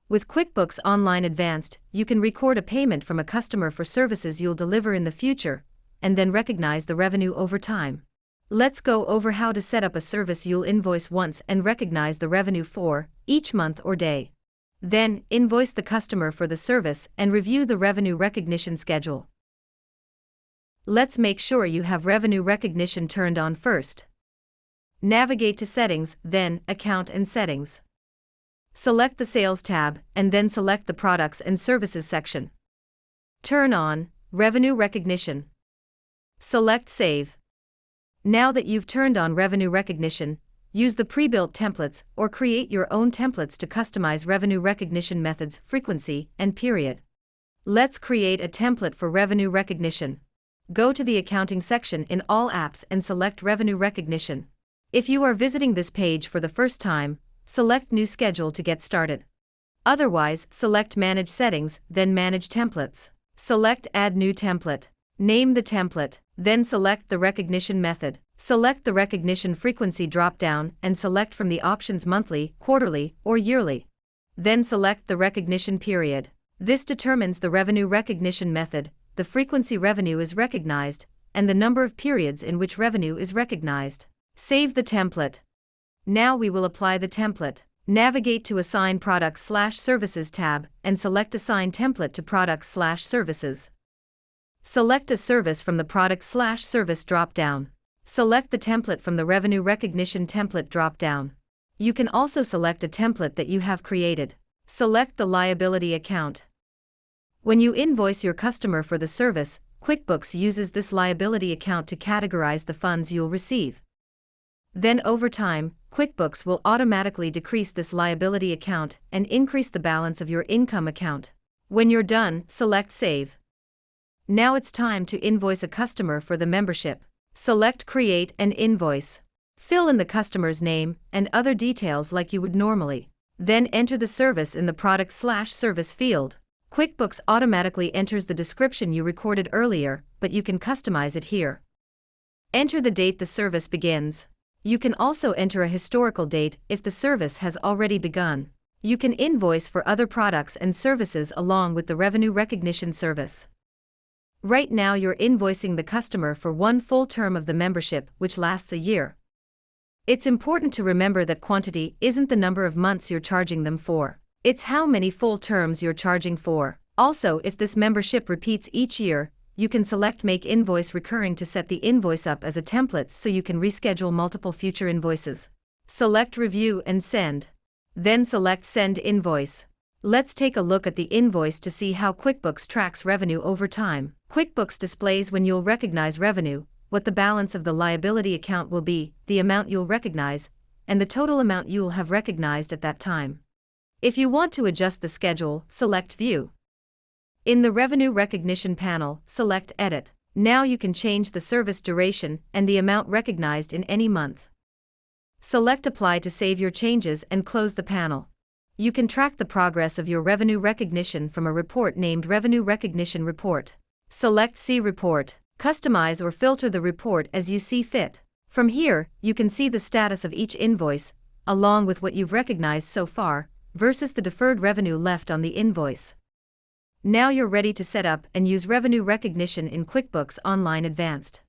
With QuickBooks Online Advanced, you can record a payment from a customer for services you'll deliver in the future, and then recognize the revenue over time. Let's go over how to set up a service you'll invoice once and recognize the revenue for each month or day. Then, invoice the customer for the service and review the revenue recognition schedule. Let's make sure you have revenue recognition turned on first. Navigate to Settings, then Account and Settings. Select the Sales tab, and then select the Products and Services section. Turn on Revenue Recognition. Select Save. Now that you've turned on revenue recognition, use the pre-built templates or create your own templates to customize revenue recognition methods, frequency, and period. Let's create a template for revenue recognition. Go to the Accounting section in all apps and select Revenue Recognition. If you are visiting this page for the first time, select New Schedule to get started. Otherwise, select Manage Settings, then Manage Templates. Select Add New Template. Name the template, then select the recognition method. Select the recognition frequency drop-down and select from the options monthly, quarterly, or yearly. Then select the recognition period. This determines the revenue recognition method, the frequency revenue is recognized, and the number of periods in which revenue is recognized. Save the template. Now we will apply the template. Navigate to Assign Products/Services tab and select Assign Template to Products/Services. Select a service from the Product/Service drop-down. Select the template from the Revenue Recognition Template drop-down. You can also select a template that you have created. Select the liability account. When you invoice your customer for the service, QuickBooks uses this liability account to categorize the funds you'll receive. Then over time, QuickBooks will automatically decrease this liability account and increase the balance of your income account. When you're done, select Save. Now it's time to invoice a customer for the membership. Select Create an Invoice. Fill in the customer's name and other details like you would normally. Then enter the service in the Product/Service field. QuickBooks automatically enters the description you recorded earlier, but you can customize it here. Enter the date the service begins. You can also enter a historical date if the service has already begun. You can invoice for other products and services along with the revenue recognition service. Right now you're invoicing the customer for one full term of the membership, which lasts a year. It's important to remember that quantity isn't the number of months you're charging them for. It's how many full terms you're charging for. Also, if this membership repeats each year, you can select Make Invoice Recurring to set the invoice up as a template so you can reschedule multiple future invoices. Select Review and Send. Then select Send Invoice. Let's take a look at the invoice to see how QuickBooks tracks revenue over time. QuickBooks displays when you'll recognize revenue, what the balance of the liability account will be, the amount you'll recognize, and the total amount you'll have recognized at that time. If you want to adjust the schedule, select View. In the Revenue Recognition panel, select Edit. Now you can change the service duration and the amount recognized in any month. Select Apply to save your changes and close the panel. You can track the progress of your revenue recognition from a report named Revenue Recognition Report. Select See Report. Customize or filter the report as you see fit. From here, you can see the status of each invoice, along with what you've recognized so far, versus the deferred revenue left on the invoice. Now you're ready to set up and use revenue recognition in QuickBooks Online Advanced.